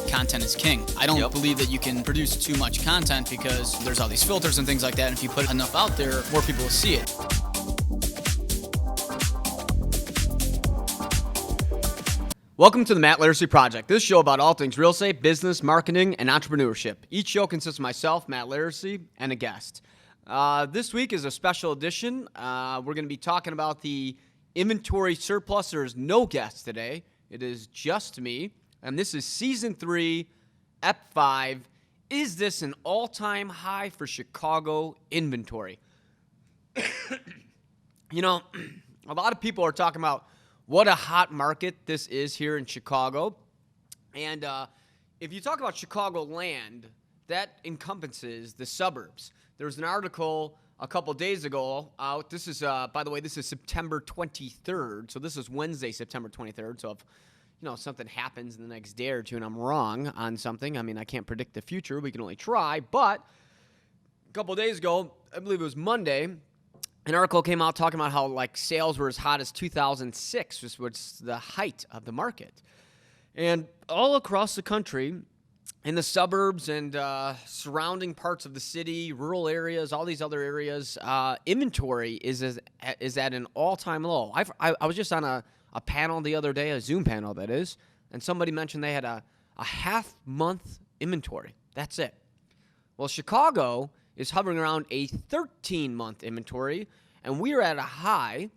content is king. I don't Yep. believe that you can produce too much content because there's all these filters and things like that. And if you put enough out there, more people will see it. Welcome to the Matt Laricy Project. This show about all things real estate, business, marketing, and entrepreneurship. Each show consists of myself, Matt Laricy, and a guest. This week is a special edition. We're going to be talking about the inventory surplus. There's no guest today. It is just me. And this is Season 3, Ep 5. Is this an all-time high for Chicago inventory? You know, a lot of people are talking about what a hot market this is here in Chicago. And if you talk about Chicago land, that encompasses the suburbs. There was an article a couple days ago out. This is, by the way, this is September 23rd. So this is Wednesday, September 23rd. So if something happens in the next day or two and I'm wrong on something, I mean, I can't predict the future. We can only try. But a couple days ago, I believe it was Monday, an article came out talking about how sales were as hot as 2006, which was the height of the market. And all across the country, in the suburbs and surrounding parts of the city, rural areas, all these other areas, inventory is at an all-time low. I was just on a panel the other day, a Zoom panel that is, and somebody mentioned they had a half-month inventory. That's it. Well, Chicago is hovering around a 13-month inventory, and we are at a high,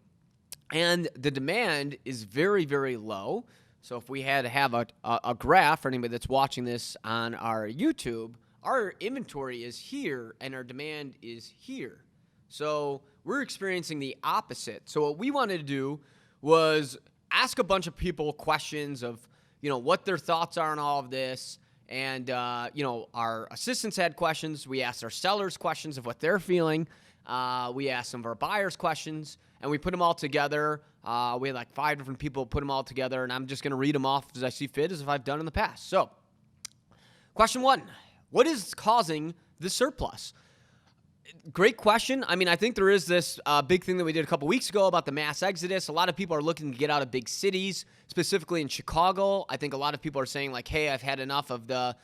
and the demand is very, very low. So if we had to have a graph for anybody that's watching this on our YouTube, our inventory is here, and our demand is here. So we're experiencing the opposite. So what we wanted to do was ask a bunch of people questions of, what their thoughts are on all of this. And, our assistants had questions. We asked our sellers questions of what they're feeling. We asked some of our buyers questions, and we put them all together. We had 5 different people put them all together, and I'm just going to read them off as I see fit, as if I've done in the past. So, question 1, what is causing the surplus? Great question. I mean, I think there is this big thing that we did a couple weeks ago about the mass exodus. A lot of people are looking to get out of big cities, specifically in Chicago. I think a lot of people are saying hey, I've had enough of the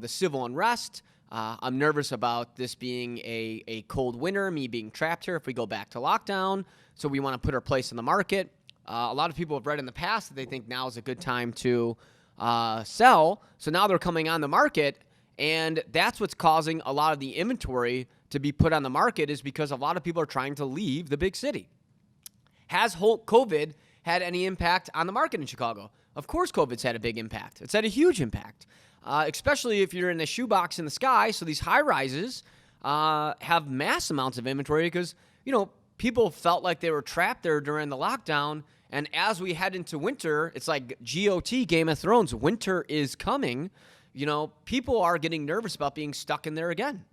civil unrest. I'm nervous about this being a cold winter, me being trapped here if we go back to lockdown. So we want to put our place in the market. A lot of people have read in the past that they think now is a good time to sell. So now they're coming on the market. And that's what's causing a lot of the inventory to be put on the market, is because a lot of people are trying to leave the big city. Has COVID had any impact on the market in Chicago? Of course COVID's had a big impact. It's had a huge impact, especially if you're in the shoebox in the sky. So these high-rises have mass amounts of inventory because, people felt like they were trapped there during the lockdown. And as we head into winter, it's like GOT, Game of Thrones. Winter is coming. People are getting nervous about being stuck in there again.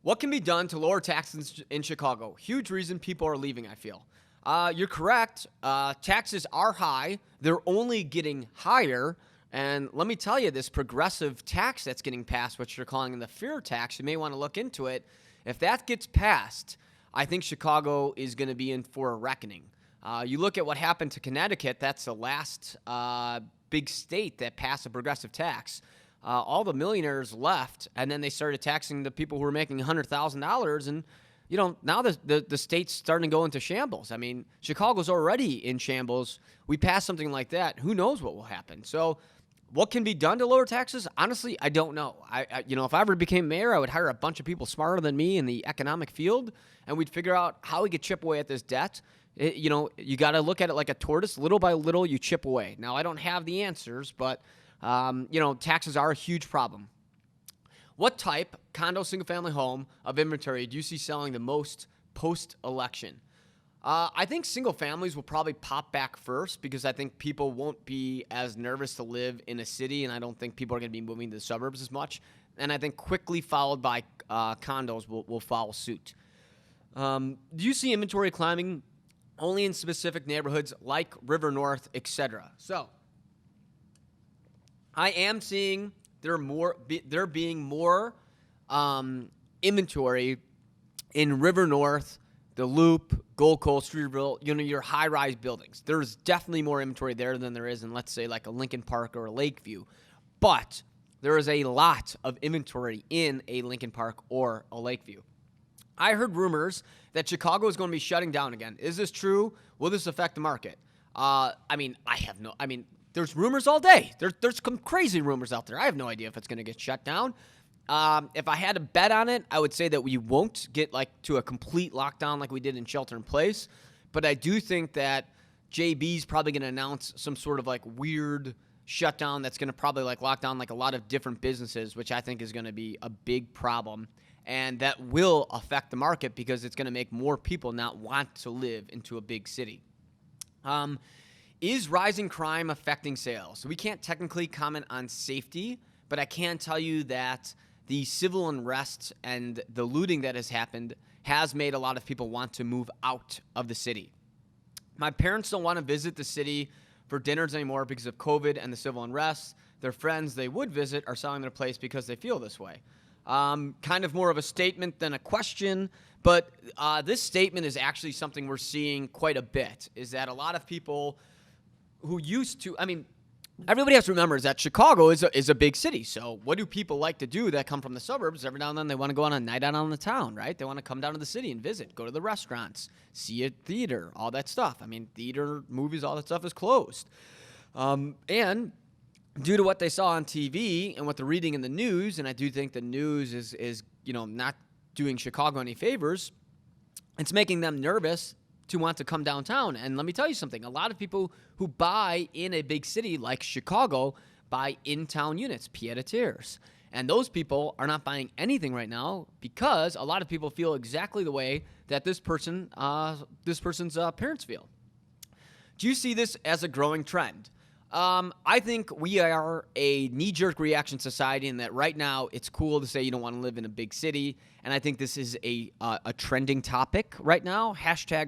What can be done to lower taxes in Chicago? Huge reason people are leaving, I feel. You're correct. Taxes are high. They're only getting higher. And let me tell you, this progressive tax that's getting passed, which you're calling the fear tax, you may want to look into it. If that gets passed, I think Chicago is going to be in for a reckoning. You look at what happened to Connecticut. That's the last big state that passed a progressive tax. All the millionaires left, and then they started taxing the people who were making $100,000, and now the state's starting to go into shambles. I mean, Chicago's already in shambles. We pass something like that, who knows what will happen? So what can be done to lower taxes? Honestly, I don't know. If I ever became mayor, I would hire a bunch of people smarter than me in the economic field, and we'd figure out how we could chip away at this debt. You got to look at it like a tortoise. Little by little, you chip away. Now, I don't have the answers, but, taxes are a huge problem. What type, condo, single-family home, of inventory do you see selling the most post-election? I think single families will probably pop back first because I think people won't be as nervous to live in a city, and I don't think people are going to be moving to the suburbs as much. And I think quickly followed by condos will follow suit. Do you see inventory climbing only in specific neighborhoods like River North, etc.? So I am seeing there being more inventory in River North the Loop, Gold Coast, Streeterville, your high-rise buildings. There's definitely more inventory there than there is in, let's say, like a Lincoln Park or a Lakeview. But there is a lot of inventory in a Lincoln Park or a Lakeview. I heard rumors that Chicago is going to be shutting down again. Is this true? Will this affect the market? There's rumors all day. There's some crazy rumors out there. I have no idea if it's going to get shut down. If I had to bet on it, I would say that we won't get to a complete lockdown like we did in shelter in place. But I do think that JB's probably going to announce some sort of weird shutdown that's going to probably lock down a lot of different businesses, which I think is going to be a big problem. And that will affect the market because it's going to make more people not want to live into a big city. Is rising crime affecting sales? So we can't technically comment on safety, but I can tell you that the civil unrest and the looting that has happened has made a lot of people want to move out of the city. My parents don't want to visit the city for dinners anymore because of COVID and the civil unrest. Their friends they would visit are selling their place because they feel this way. Kind of more of a statement than a question, but this statement is actually something we're seeing quite a bit, is that a lot of people who used to, everybody has to remember is that Chicago is a big city. So what do people like to do that come from the suburbs? Every now and then they want to go on a night out on the town, right? They want to come down to the city and visit, go to the restaurants, see a theater, all that stuff. Theater, movies, all that stuff is closed. And due to what they saw on TV and what they're reading in the news, and I do think the news is not doing Chicago any favors, it's making them nervous to want to come downtown. And let me tell you something. A lot of people who buy in a big city like Chicago buy in-town units, pied-à-terres. And those people are not buying anything right now because a lot of people feel exactly the way that this person's parents feel. Do you see this as a growing trend? I think we are a knee-jerk reaction society in that right now it's cool to say you don't want to live in a big city, and I think this is a trending topic right now,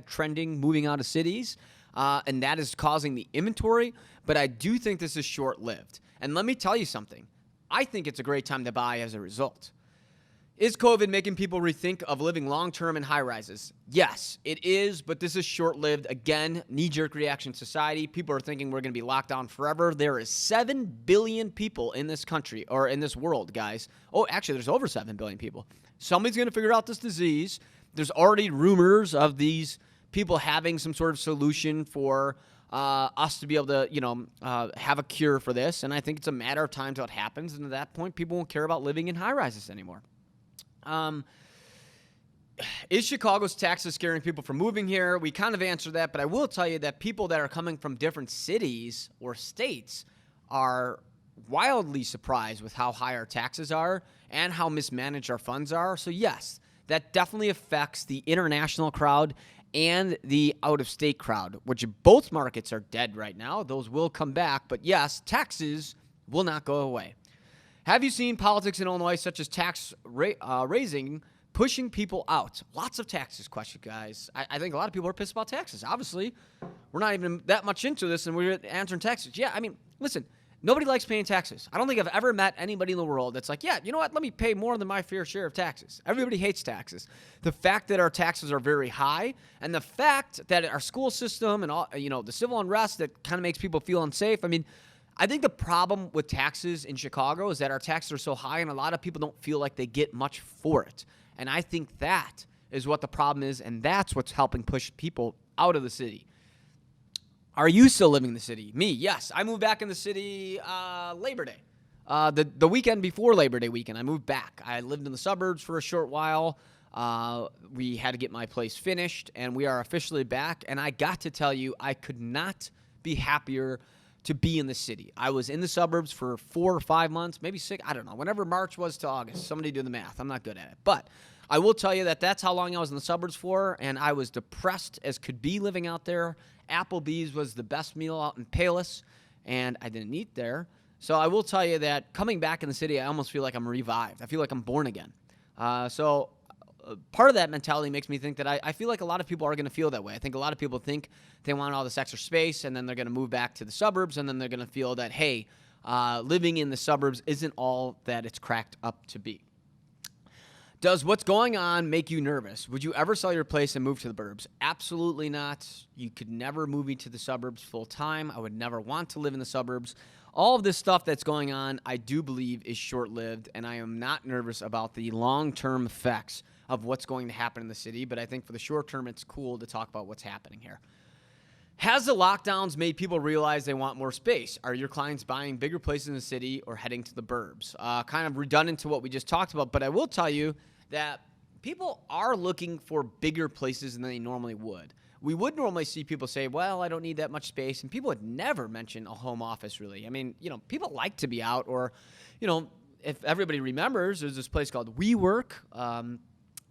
#trending, moving out of cities, and that is causing the inventory, but I do think this is short-lived. And let me tell you something. I think it's a great time to buy as a result. Is COVID making people rethink of living long-term in high-rises? Yes, it is, but this is short-lived. Again, knee-jerk reaction society. People are thinking we're going to be locked down forever. There is 7 billion people in this country, or in this world, guys. Oh, actually, there's over 7 billion people. Somebody's going to figure out this disease. There's already rumors of these people having some sort of solution for us to be able to, have a cure for this, and I think it's a matter of time till it happens, and at that point, people won't care about living in high-rises anymore. Is Chicago's taxes scaring people from moving here? We kind of answered that, but I will tell you that people that are coming from different cities or states are wildly surprised with how high our taxes are and how mismanaged our funds are. So yes, that definitely affects the international crowd and the out-of-state crowd, which both markets are dead right now. Those will come back, but yes, taxes will not go away. Have you seen politics in Illinois, such as tax raising, pushing people out? Lots of taxes question, guys. I think a lot of people are pissed about taxes. Obviously, we're not even that much into this, and we're answering taxes. Yeah, listen, nobody likes paying taxes. I don't think I've ever met anybody in the world that's like, yeah, you know what, let me pay more than my fair share of taxes. Everybody hates taxes. The fact that our taxes are very high, and the fact that our school system and all, the civil unrest that kind of makes people feel unsafe. I think the problem with taxes in Chicago is that our taxes are so high and a lot of people don't feel like they get much for it. And I think that is what the problem is, and that's what's helping push people out of the city. Are you still living in the city? Me, yes. I moved back in the city Labor Day. The weekend before Labor Day weekend, I moved back. I lived in the suburbs for a short while. We had to get my place finished, and we are officially back. And I got to tell you, I could not be happier to be in the city. I was in the suburbs for 4 or 5 months, maybe 6, I don't know, whenever March was to August. Somebody do the math. I'm not good at it. But I will tell you that that's how long I was in the suburbs for, and I was depressed as could be living out there. Applebee's was the best meal out in Palos, and I didn't eat there. So I will tell you that coming back in the city, I almost feel like I'm revived. I feel like I'm born again. So part of that mentality makes me think that I feel like a lot of people are going to feel that way. I think a lot of people think they want all this extra space, and then they're going to move back to the suburbs, and then they're going to feel that, hey, living in the suburbs isn't all that it's cracked up to be. Does what's going on make you nervous? Would you ever sell your place and move to the burbs? Absolutely not. You could never move me to the suburbs full time. I would never want to live in the suburbs. All of this stuff that's going on, I do believe is short-lived, and I am not nervous about the long-term effects of what's going to happen in the city, but I think for the short term, it's cool to talk about what's happening here. Has the lockdowns made people realize they want more space? Are your clients buying bigger places in the city or heading to the burbs? Kind of redundant to what we just talked about, but I will tell you that people are looking for bigger places than they normally would. We would normally see people say, well, I don't need that much space, and people would never mention a home office, really. I mean, people like to be out, or, if everybody remembers, there's this place called WeWork.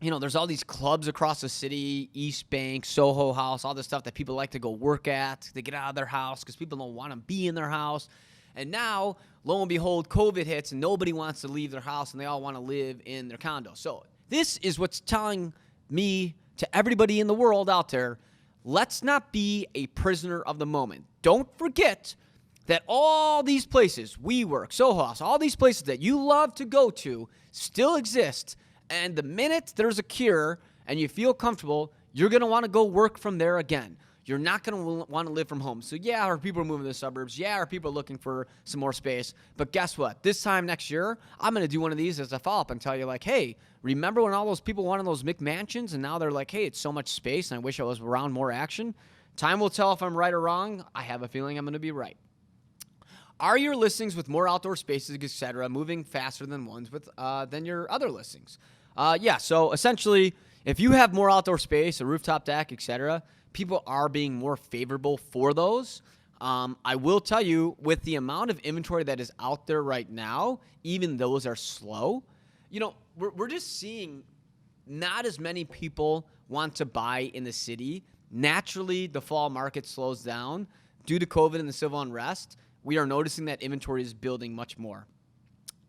There's all these clubs across the city, East Bank, Soho House, all this stuff that people like to go work at. They get out of their house because people don't want to be in their house. And now, lo and behold, COVID hits and nobody wants to leave their house and they all want to live in their condo. So this is what's telling me to everybody in the world out there, let's not be a prisoner of the moment. Don't forget that all these places, WeWork, Soho House, all these places that you love to go to still exist. And the minute there's a cure and you feel comfortable, you're going to want to go work from there again. You're not going to want to live from home. So yeah, our people are moving to the suburbs. Yeah, our people are looking for some more space. But guess what? This time next year, I'm going to do one of these as a follow-up and tell you like, hey, remember when all those people wanted those McMansions and now they're like, hey, it's so much space and I wish I was around more action? Time will tell if I'm right or wrong. I have a feeling I'm going to be right. Are your listings with more outdoor spaces, etc., moving faster than ones with than your other listings? Yeah, so essentially, if you have more outdoor space, a rooftop deck, etc., people are being more favorable for those. I will tell you, with the amount of inventory that is out there right now, even those are slow. We're just seeing not as many people want to buy in the city. Naturally, the fall market slows down. Due to COVID and the civil unrest, we are noticing that inventory is building much more.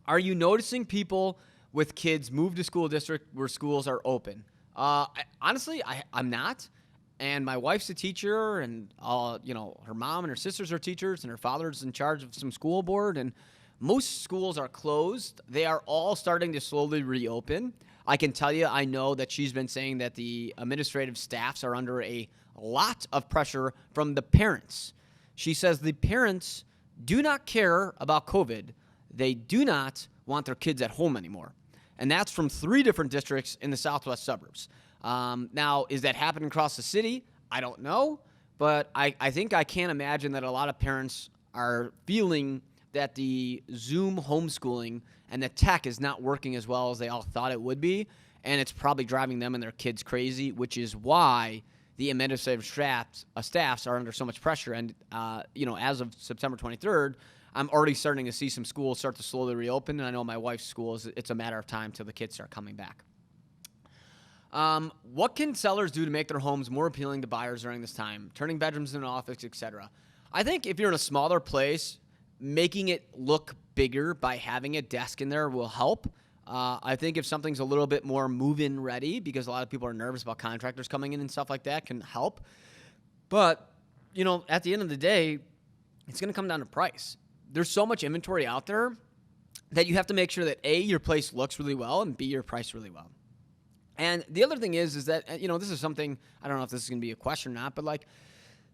Are you noticing people with kids move to school district where schools are open? Honestly, I'm not. And my wife's a teacher, and her mom and her sisters are teachers, and her father's in charge of some school board, and most schools are closed. They are all starting to slowly reopen. I can tell you, I know that she's been saying that the administrative staffs are under a lot of pressure from the parents. She says the parents do not care about COVID. They do not want their kids at home anymore. And that's from 3 different districts in the southwest suburbs. Now, is that happening across the city? I don't know. But I think I can't imagine that a lot of parents are feeling that the Zoom homeschooling and the tech is not working as well as they all thought it would be. And it's probably driving them and their kids crazy, which is why the administrative staffs are under so much pressure. And, as of September 23rd, I'm already starting to see some schools start to slowly reopen. And I know my wife's school, it's a matter of time till the kids start coming back. What can sellers do to make their homes more appealing to buyers during this time? Turning bedrooms into an office, etc. I think if you're in a smaller place, making it look bigger by having a desk in there will help. I think if something's a little bit more move-in ready, because a lot of people are nervous about contractors coming in and stuff like that, can help. But, at the end of the day, it's going to come down to price. There's so much inventory out there that you have to make sure that A, your place looks really well, and B, your price really well. And the other thing is that, this is something, I don't know if this is going to be a question or not, but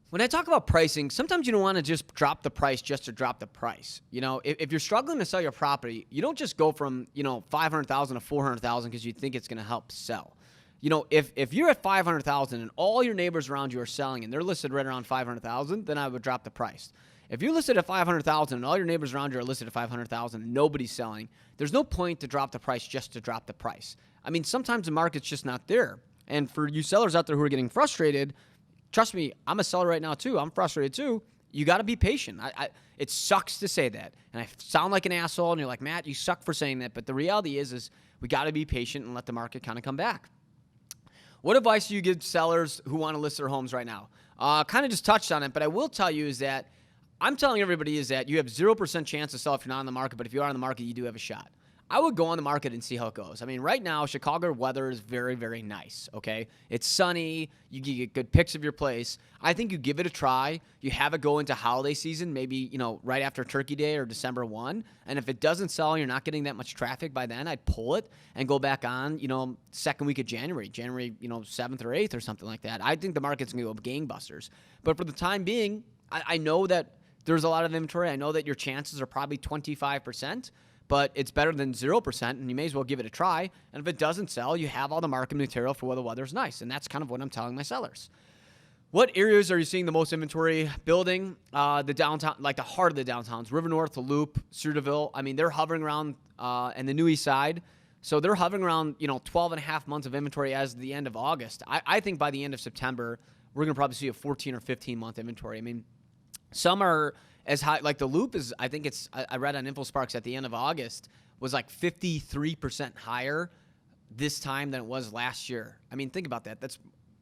when I talk about pricing, sometimes you don't want to just drop the price just to drop the price. If you're struggling to sell your property, you don't just go from, $500,000 to $400,000 because you think it's going to help sell. If you're at $500,000 and all your neighbors around you are selling and they're listed right around $500,000, then I would drop the price. If you're listed at $500,000 and all your neighbors around you are listed at $500,000 and nobody's selling, there's no point to drop the price just to drop the price. I mean, sometimes the market's just not there. And for you sellers out there who are getting frustrated, trust me, I'm a seller right now too. I'm frustrated too. You got to be patient. It sucks to say that. And I sound like an asshole and you're like, Matt, you suck for saying that. But the reality is we got to be patient and let the market kind of come back. What advice do you give sellers who want to list their homes right now? Kind of just touched on it, but I will tell you is that I'm telling everybody is that you have 0% chance to sell if you're not on the market, but if you are on the market, you do have a shot. I would go on the market and see how it goes. I mean, right now, Chicago weather is very, very nice, okay? It's sunny. You get good pics of your place. I think you give it a try. You have it go into holiday season, maybe, right after Turkey Day or December 1. And if it doesn't sell, you're not getting that much traffic by then, I'd pull it and go back on, second week of January, 7th or 8th or something like that. I think the market's going to go gangbusters. But for the time being, I know that there's a lot of inventory. I know that your chances are probably 25%. But it's better than 0%, and you may as well give it a try. And if it doesn't sell, you have all the market material for where the weather's nice. And that's kind of what I'm telling my sellers. What areas are you seeing the most inventory building? The downtown, like the heart of the downtowns, River North, the Loop, Cedarville. I mean, they're hovering around, and the New East Side. So they're hovering around, 12 and a half months of inventory as of the end of August. I think by the end of September, we're going to probably see a 14 or 15-month inventory. I mean, some are as high, like the Loop is, I think I read on InfoSparks at the end of August, was like 53% higher this time than it was last year. I mean, think about that. That's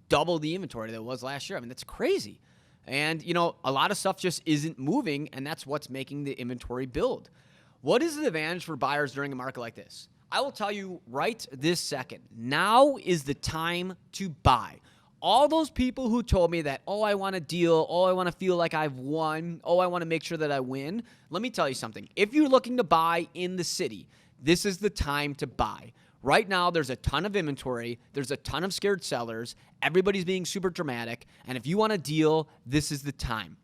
double the inventory that it was last year. I mean, that's crazy. And, a lot of stuff just isn't moving, and that's what's making the inventory build. What is the advantage for buyers during a market like this? I will tell you right this second. Now is the time to buy. All those people who told me that, I want a deal, I want to feel like I've won, I want to make sure that I win. Let me tell you something. If you're looking to buy in the city, this is the time to buy. Right now, there's a ton of inventory. There's a ton of scared sellers. Everybody's being super dramatic. And if you want a deal, this is the time.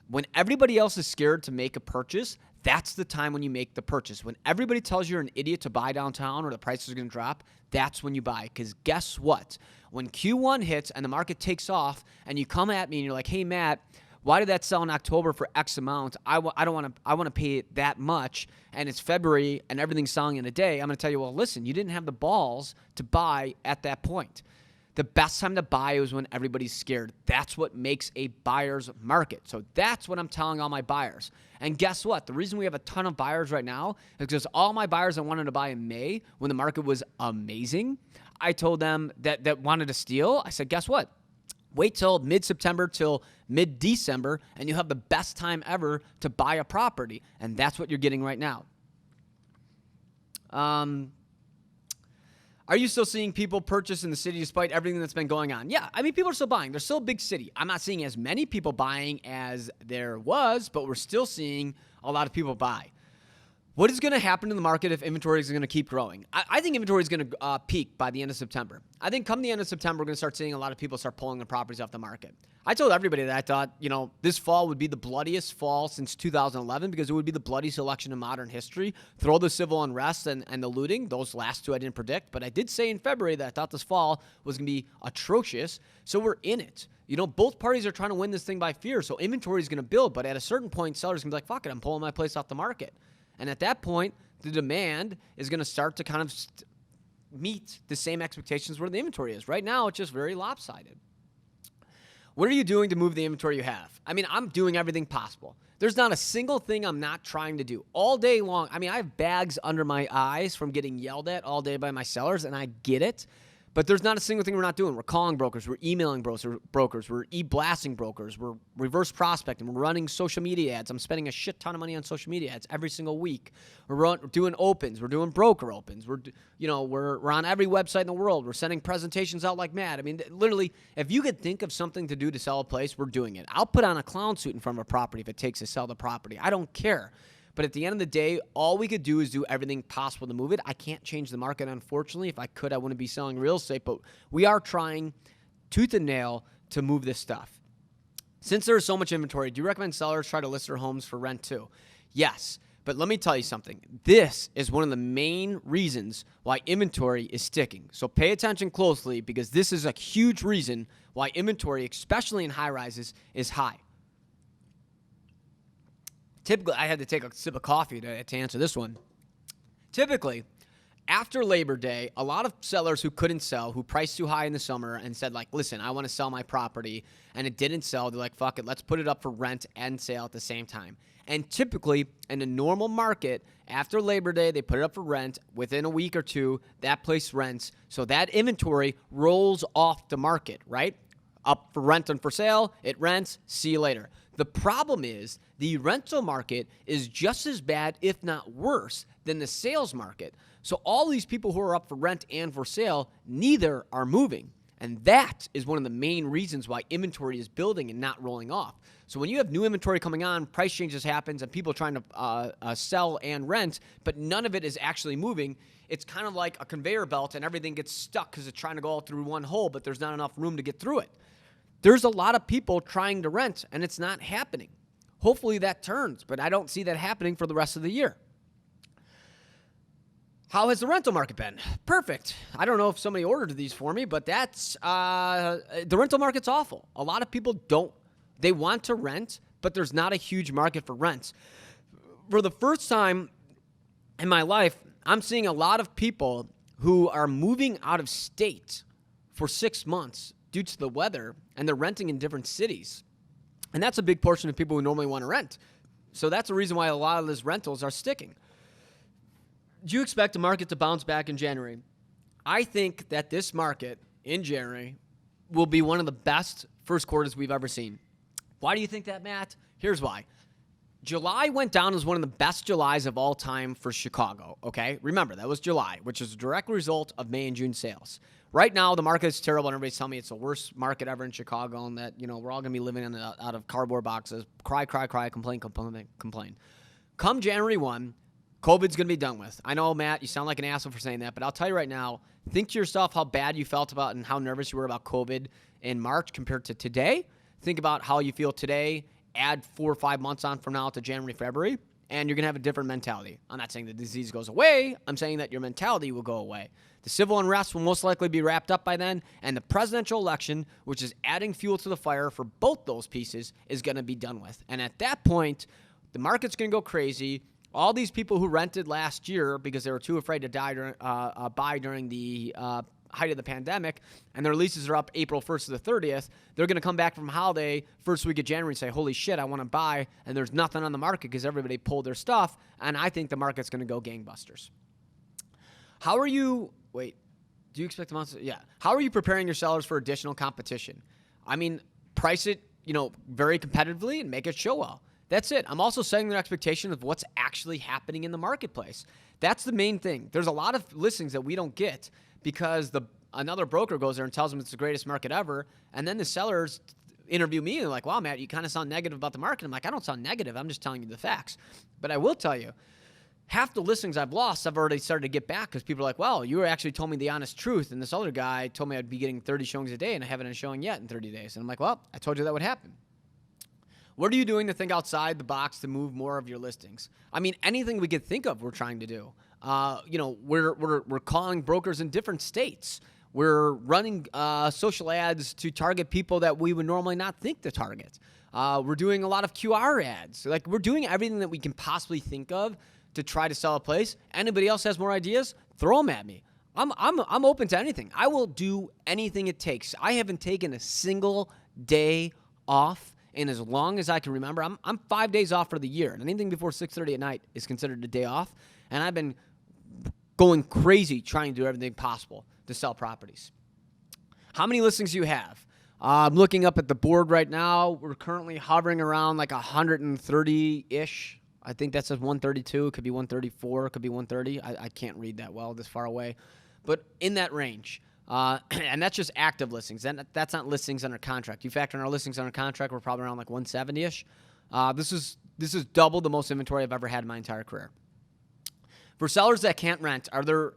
When everybody else is scared to make a purchase, that's the time when you make the purchase. When everybody tells you you're an idiot to buy downtown or the price is going to drop, that's when you buy. Because guess what? When Q1 hits and the market takes off and you come at me and you're like, hey, Matt, why did that sell in October for X amount? I want to pay it that much, and it's February and everything's selling in a day. I'm going to tell you, well, listen, you didn't have the balls to buy at that point. The best time to buy is when everybody's scared. That's what makes a buyer's market. So that's what I'm telling all my buyers. And guess what? The reason we have a ton of buyers right now is because all my buyers that wanted to buy in May when the market was amazing, I told them that wanted to steal. I said, guess what? Wait till mid-September till mid-December, and you have the best time ever to buy a property. And that's what you're getting right now. Are you still seeing people purchase in the city despite everything that's been going on? Yeah, I mean, people are still buying. There's still a big city. I'm not seeing as many people buying as there was, but we're still seeing a lot of people buy. What is going to happen to the market if inventory is going to keep growing? I think inventory is going to peak by the end of September. I think come the end of September, we're going to start seeing a lot of people start pulling their properties off the market. I told everybody that I thought, this fall would be the bloodiest fall since 2011 because it would be the bloodiest election in modern history. Throw the civil unrest and the looting. Those last two I didn't predict, but I did say in February that I thought this fall was going to be atrocious. So we're in it. Both parties are trying to win this thing by fear. So inventory is going to build, but at a certain point, sellers are going to be like, fuck it, I'm pulling my place off the market. And at that point, the demand is going to start to kind of meet the same expectations where the inventory is. Right now, it's just very lopsided. What are you doing to move the inventory you have? I mean, I'm doing everything possible. There's not a single thing I'm not trying to do. All day long, I mean, I have bags under my eyes from getting yelled at all day by my sellers, and I get it. But there's not a single thing we're not doing. We're calling brokers. We're emailing brokers. We're e-blasting brokers. We're reverse prospecting. We're running social media ads. I'm spending a shit ton of money on social media ads every single week. We're doing opens. We're doing broker opens. We're on every website in the world. We're sending presentations out like mad. I mean, literally, if you could think of something to do to sell a place, we're doing it. I'll put on a clown suit in front of a property if it takes to sell the property. I don't care. But at the end of the day, all we could do is do everything possible to move it. I can't change the market, unfortunately. If I could, I wouldn't be selling real estate. But we are trying tooth and nail to move this stuff. Since there is so much inventory, do you recommend sellers try to list their homes for rent too? Yes. But let me tell you something. This is one of the main reasons why inventory is sticking. So pay attention closely because this is a huge reason why inventory, especially in high rises, is high. Typically, I had to take a sip of coffee to answer this one. Typically, after Labor Day, a lot of sellers who couldn't sell, who priced too high in the summer and said, like, listen, I want to sell my property, and it didn't sell, they're like, fuck it, let's put it up for rent and sale at the same time. And typically, in a normal market, after Labor Day, they put it up for rent. Within a week or two, that place rents. So that inventory rolls off the market, right? Up for rent and for sale, it rents, see you later. The problem is the rental market is just as bad, if not worse, than the sales market. So all these people who are up for rent and for sale, neither are moving. And that is one of the main reasons why inventory is building and not rolling off. So when you have new inventory coming on, price changes happens, and people trying to sell and rent, but none of it is actually moving, it's kind of like a conveyor belt and everything gets stuck because it's trying to go all through one hole, but there's not enough room to get through it. There's a lot of people trying to rent, and it's not happening. Hopefully that turns, but I don't see that happening for the rest of the year. How has the rental market been? Perfect. I don't know if somebody ordered these for me, but that's the rental market's awful. A lot of people they want to rent, but there's not a huge market for rents. For the first time in my life, I'm seeing a lot of people who are moving out of state for 6 months due to the weather, and they're renting in different cities. And that's a big portion of people who normally want to rent. So that's the reason why a lot of these rentals are sticking. Do you expect the market to bounce back in January? I think that this market in January will be one of the best first quarters we've ever seen. Why do you think that, Matt? Here's why. July went down as one of the best Julys of all time for Chicago, okay? Remember, that was July, which is a direct result of May and June sales. Right now, the market is terrible, and everybody's telling me it's the worst market ever in Chicago, and that, we're all going to be living out of cardboard boxes. Cry, complain. Come January 1, COVID's going to be done with. I know, Matt, you sound like an asshole for saying that, but I'll tell you right now, think to yourself how bad you felt about and how nervous you were about COVID in March compared to today. Think about how you feel today. Add 4 or 5 months on from now to January, February, and you're going to have a different mentality. I'm not saying the disease goes away. I'm saying that your mentality will go away. The civil unrest will most likely be wrapped up by then, and the presidential election, which is adding fuel to the fire for both those pieces, is going to be done with. And at that point, the market's going to go crazy. All these people who rented last year because they were too afraid to buy during the height of the pandemic, and their leases are up April 1st to the 30th, they're going to come back from holiday first week of January and say, holy shit, I want to buy, and there's nothing on the market because everybody pulled their stuff, and I think the market's going to go gangbusters. How are you preparing your sellers for additional competition? I mean, price it, very competitively and make it show well. That's it. I'm also setting their expectation of what's actually happening in the marketplace. That's the main thing. There's a lot of listings that we don't get because another broker goes there and tells them it's the greatest market ever, and then the sellers interview me and they're like, wow, Matt, you kind of sound negative about the market. I'm like, I don't sound negative. I'm just telling you the facts. But I will tell you, half the listings I've lost, I've already started to get back because people are like, well, you actually told me the honest truth, and this other guy told me I'd be getting 30 showings a day, and I haven't been showing yet in 30 days. And I'm like, well, I told you that would happen. What are you doing to think outside the box to move more of your listings? I mean, anything we could think of, we're trying to do. We're calling brokers in different states. We're running social ads to target people that we would normally not think to target. We're doing a lot of QR ads. Like, we're doing everything that we can possibly think of to try to sell a place. Anybody else has more ideas? Throw them at me. I'm open to anything. I will do anything it takes. I haven't taken a single day off in as long as I can remember. I'm 5 days off for the year, and anything before 6:30 at night is considered a day off. And I've been going crazy trying to do everything possible to sell properties. How many listings do you have? I'm looking up at the board right now. We're currently hovering around like 130-ish. I think that says 132. It could be 134. It could be 130. I can't read that well this far away. But in that range. And that's just active listings. That's not listings under contract. You factor in our listings under contract, we're probably around like 170-ish. This is double the most inventory I've ever had in my entire career. For sellers that can't rent, are there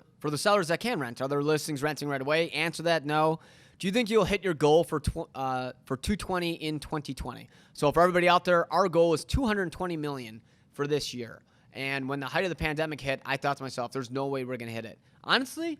listings renting right away? Answer that, no. Do you think you'll hit your goal for 220 in 2020? So for everybody out there, our goal is $220 million for this year. And when the height of the pandemic hit, I thought to myself, there's no way we're going to hit it. Honestly,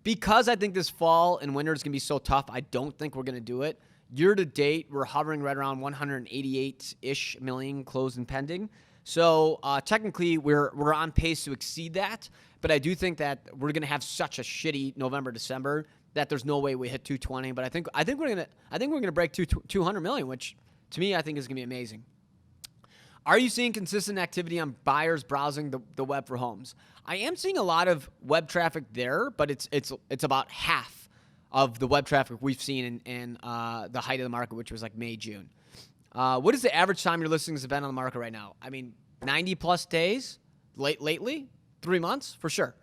because I think this fall and winter is going to be so tough, I don't think we're going to do it. Year to date, we're hovering right around 188-ish million closed and pending. So technically, we're on pace to exceed that. But I do think that we're going to have such a shitty November, December that there's no way we hit 220. But I think we're going to break 200 million, which to me I think is going to be amazing. Are you seeing consistent activity on buyers browsing the web for homes? I am seeing a lot of web traffic there, but it's about half of the web traffic we've seen in the height of the market, which was like May, June. What is the average time your listings have been on the market right now? I mean, 90 plus days lately, 3 months for sure.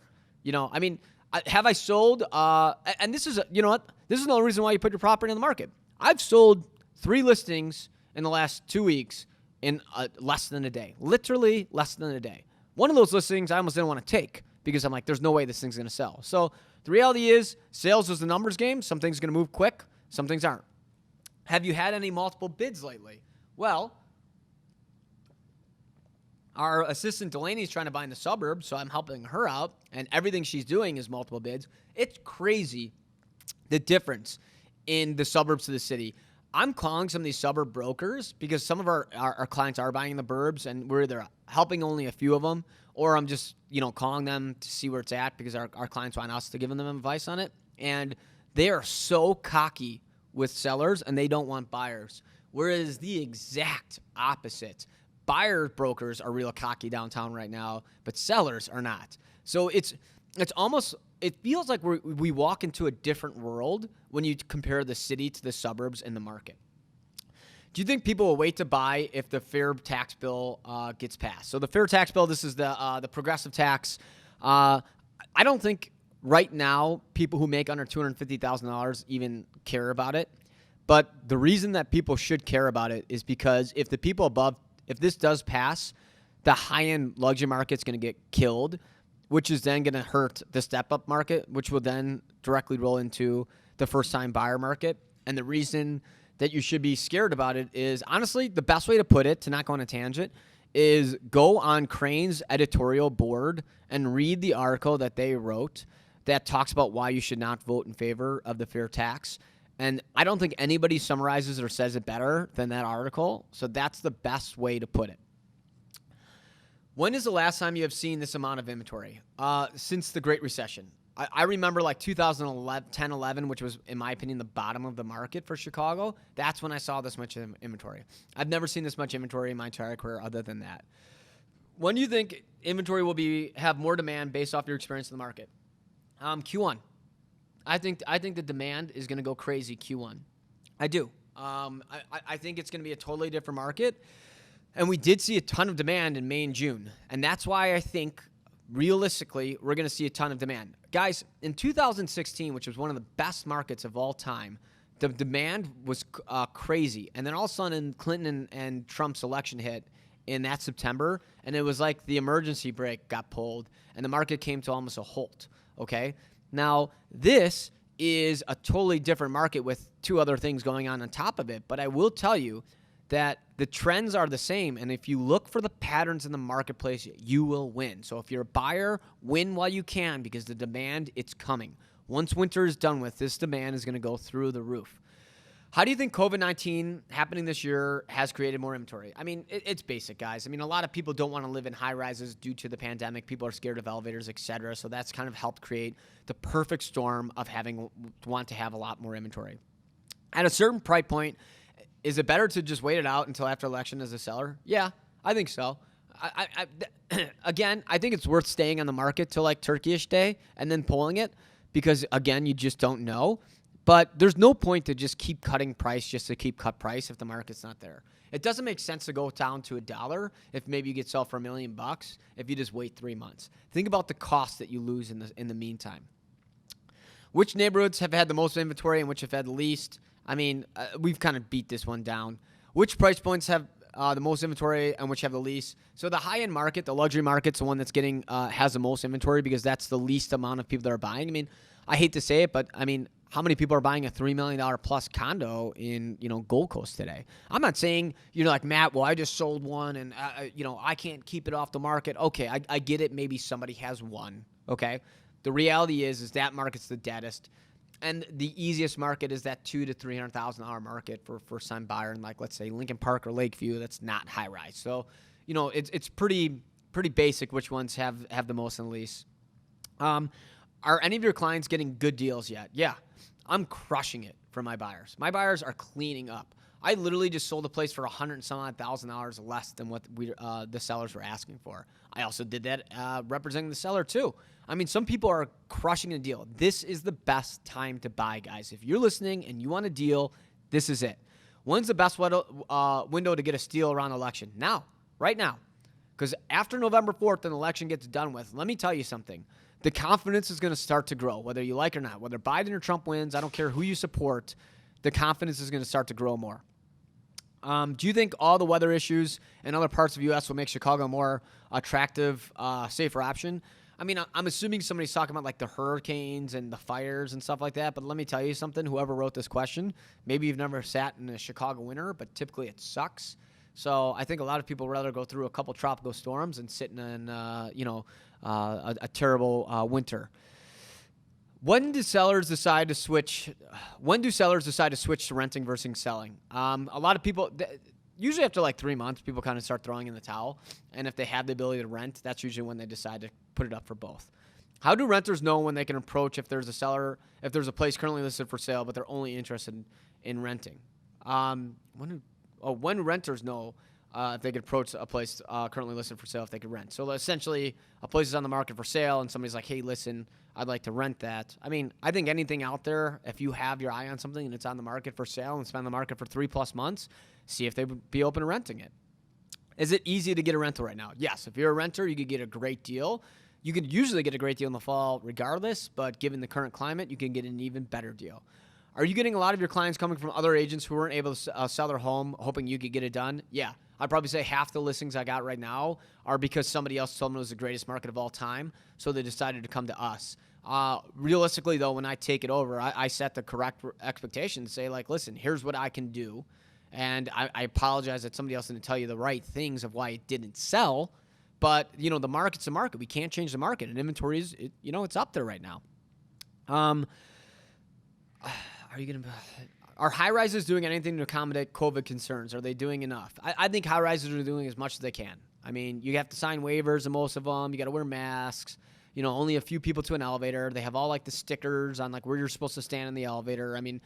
Have I sold? And this is, you know what? This is another reason why you put your property on the market. I've sold 3 listings in the last 2 weeks in less than a day, literally less than a day. One of those listings I almost didn't want to take because I'm like, there's no way this thing's going to sell. So the reality is sales is the numbers game. Some things are going to move quick. Some things aren't. Have you had any multiple bids lately? Well, our assistant Delaney is trying to buy in the suburbs, so I'm helping her out, and everything she's doing is multiple bids. It's crazy the difference in the suburbs to the city. I'm calling some of these suburb brokers because some of our clients are buying in the burbs, and we're either helping only a few of them, or I'm just calling them to see where it's at because our clients want us to give them advice on it. And they are so cocky with sellers, and they don't want buyers. Whereas the exact opposite. Buyer brokers are real cocky downtown right now, but sellers are not. So it feels like we walk into a different world when you compare the city to the suburbs and the market. Do you think people will wait to buy if the fair tax bill gets passed? So the fair tax bill, this is the progressive tax. I don't think right now people who make under $250,000 even care about it. But the reason that people should care about it is because if this does pass, the high-end luxury market's going to get killed, which is then going to hurt the step-up market, which will then directly roll into the first-time buyer market. And the reason that you should be scared about it is, honestly, the best way to put it, to not go on a tangent, is go on Crane's editorial board and read the article that they wrote that talks about why you should not vote in favor of the fair tax. And I don't think anybody summarizes or says it better than that article. So that's the best way to put it. When is the last time you have seen this amount of inventory? Since the Great Recession. I remember like 2010, 11, which was, in my opinion, the bottom of the market for Chicago. That's when I saw this much inventory. I've never seen this much inventory in my entire career other than that. When do you think inventory will have more demand based off your experience in the market? Q1. I think the demand is going to go crazy Q1. I do. I think it's going to be a totally different market. And we did see a ton of demand in May and June. And that's why I think, realistically, we're going to see a ton of demand. Guys, in 2016, which was one of the best markets of all time, the demand was crazy. And then all of a sudden, Clinton and Trump's election hit in that September. And it was like the emergency brake got pulled. And the market came to almost a halt. Okay? Now, this is a totally different market with 2 other things going on top of it. But I will tell you that the trends are the same. And if you look for the patterns in the marketplace, you will win. So if you're a buyer, win while you can because the demand, it's coming. Once winter is done with, this demand is going to go through the roof. How do you think COVID-19 happening this year has created more inventory? I mean, it's basic, guys. I mean, a lot of people don't want to live in high rises due to the pandemic. People are scared of elevators, etc. So that's kind of helped create the perfect storm of want to have a lot more inventory. At a certain price point, is it better to just wait it out until after election as a seller? Yeah, I think so. Again, I think it's worth staying on the market till like Turkey-ish day and then pulling it because, again, you just don't know. But there's no point to just keep cutting price just to keep cut price if the market's not there. It doesn't make sense to go down to $1 if maybe you get sold for $1 million if you just wait 3 months. Think about the cost that you lose in the meantime. Which neighborhoods have had the most inventory and which have had the least? I mean, we've kind of beat this one down. Which price points have the most inventory and which have the least? So the high-end market, the luxury market's the one that's getting has the most inventory because that's the least amount of people that are buying. I mean, I hate to say it, but I mean, how many people are buying a $3 million plus condo in, Gold Coast today? I'm not saying, like, Matt, well, I just sold one and, I can't keep it off the market. Okay, I get it. Maybe somebody has one, okay? The reality is that market's the deadest. And the easiest market is that $200,000 to $300,000 market for first-time buyer in, like, let's say, Lincoln Park or Lakeview. That's not high-rise. So, it's pretty basic which ones have the most and least. Are any of your clients getting good deals yet? Yeah. I'm crushing it for my buyers. My buyers are cleaning up. I literally just sold a place for $100,000 and some odd thousand less than what the sellers were asking for. I also did that representing the seller too. I mean, some people are crushing a deal. This is the best time to buy, guys. If you're listening and you want a deal, this is it. When's the best window to get a steal around the election? Now, right now. Because after November 4th, an election gets done with, let me tell you something. The confidence is going to start to grow, whether you like it or not. Whether Biden or Trump wins, I don't care who you support, the confidence is going to start to grow more. Do you think all the weather issues in other parts of the U.S. will make Chicago a more attractive, safer option? I mean, I'm assuming somebody's talking about like the hurricanes and the fires and stuff like that, but let me tell you something. Whoever wrote this question, maybe you've never sat in a Chicago winter, but typically it sucks. So I think a lot of people rather go through a couple tropical storms and sit in, a terrible winter. When do sellers decide to switch to renting versus selling? A lot of people, usually after like 3 months, people kind of start throwing in the towel. And if they have the ability to rent, that's usually when they decide to put it up for both. How do renters know when they can approach if there's a place currently listed for sale, but they're only interested in renting? When renters know if they could approach a place currently listed for sale if they could rent. So essentially, a place is on the market for sale, and somebody's like, hey, listen, I'd like to rent that. I mean, I think anything out there, if you have your eye on something and it's on the market for sale and it's been on the market for 3+ months, see if they would be open to renting it. Is it easy to get a rental right now? Yes. If you're a renter, you could get a great deal. You could usually get a great deal in the fall regardless, but given the current climate, you can get an even better deal. Are you getting a lot of your clients coming from other agents who weren't able to sell their home, hoping you could get it done? Yeah. I'd probably say half the listings I got right now are because somebody else told them it was the greatest market of all time, so they decided to come to us. Realistically, though, when I take it over, I set the correct expectations, say, like, listen, here's what I can do, and I apologize that somebody else didn't tell you the right things of why it didn't sell, but, the market's the market. We can't change the market, and inventory is, it's up there right now. Are high-rises doing anything to accommodate COVID concerns? Are they doing enough? I think high-rises are doing as much as they can. I mean, you have to sign waivers in most of them. You got to wear masks. Only a few people to an elevator. They have all like the stickers on like where you're supposed to stand in the elevator. I mean,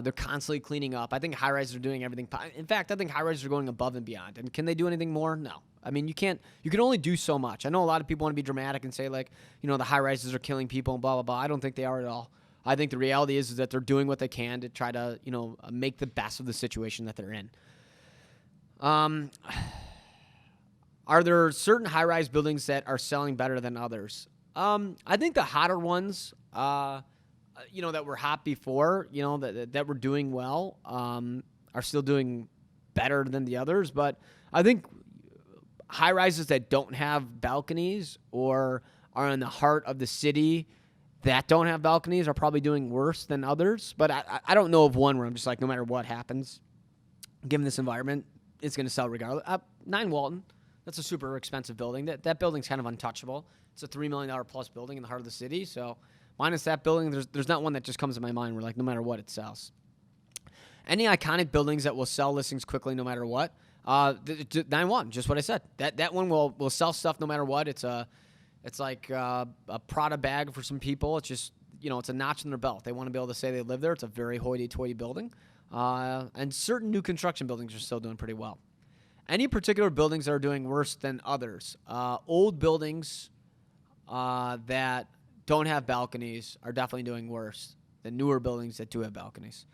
they're constantly cleaning up. I think high-rises are doing everything. In fact, I think high-rises are going above and beyond. And can they do anything more? No. I mean, you can only do so much. I know a lot of people want to be dramatic and say like, the high-rises are killing people and blah, blah, blah. I don't think they are at all. I think the reality is that they're doing what they can to try to, make the best of the situation that they're in. Are there certain high-rise buildings that are selling better than others? I think the hotter ones, that were hot before, that were doing well, are still doing better than the others. But I think high-rises that don't have balconies or are in the heart of the city that don't have balconies are probably doing worse than others. But I don't know of one where I'm just like, no matter what happens, given this environment, it's going to sell regardless. 9 Walton, that's a super expensive building. That building's kind of untouchable. It's a $3 million plus building in the heart of the city. So minus that building, there's not one that just comes to my mind where like no matter what it sells. Any iconic buildings that will sell listings quickly no matter what? 9 Walton, just what I said. That one will sell stuff no matter what. It's like a Prada bag for some people. It's just, it's a notch in their belt. They want to be able to say they live there. It's a very hoity-toity building. And certain new construction buildings are still doing pretty well. Any particular buildings that are doing worse than others? Old buildings that don't have balconies are definitely doing worse than newer buildings that do have balconies.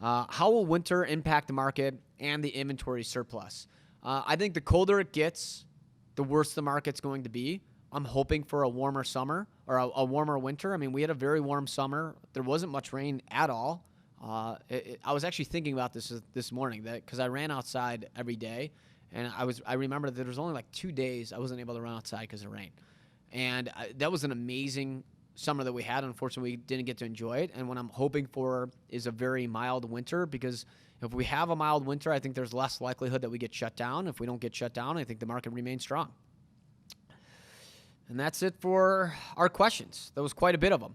How will winter impact the market and the inventory surplus? I think the colder it gets, the worse the market's going to be. I'm hoping for a warmer summer or a warmer winter. I mean, we had a very warm summer. There wasn't much rain at all. I was actually thinking about this morning because I ran outside every day, and I remember that there was only like 2 days I wasn't able to run outside because of rain, and that was an amazing summer that we had. Unfortunately, we didn't get to enjoy it, and what I'm hoping for is a very mild winter, because if we have a mild winter, I think there's less likelihood that we get shut down. If we don't get shut down, I think the market remains strong. And that's it for our questions. That was quite a bit of them.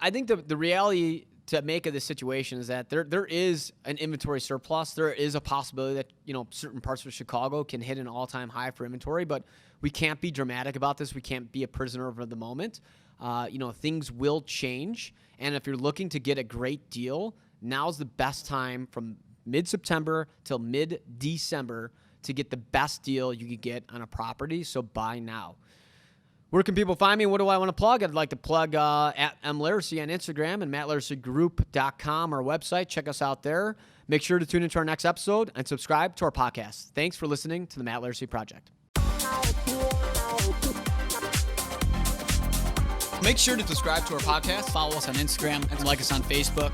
I think the reality to make of this situation is that there is an inventory surplus. There is a possibility that, certain parts of Chicago can hit an all-time high for inventory, but we can't be dramatic about this. We can't be a prisoner of the moment. Things will change. And if you're looking to get a great deal, now's the best time from mid-September till mid-December to get the best deal you could get on a property. So buy now. Where can people find me? What do I want to plug? I'd like to plug at Laricy on Instagram and MattLaricyGroup.com, our website. Check us out there. Make sure to tune into our next episode and subscribe to our podcast. Thanks for listening to the Matt Laricy Project. Make sure to subscribe to our podcast, follow us on Instagram, and like us on Facebook.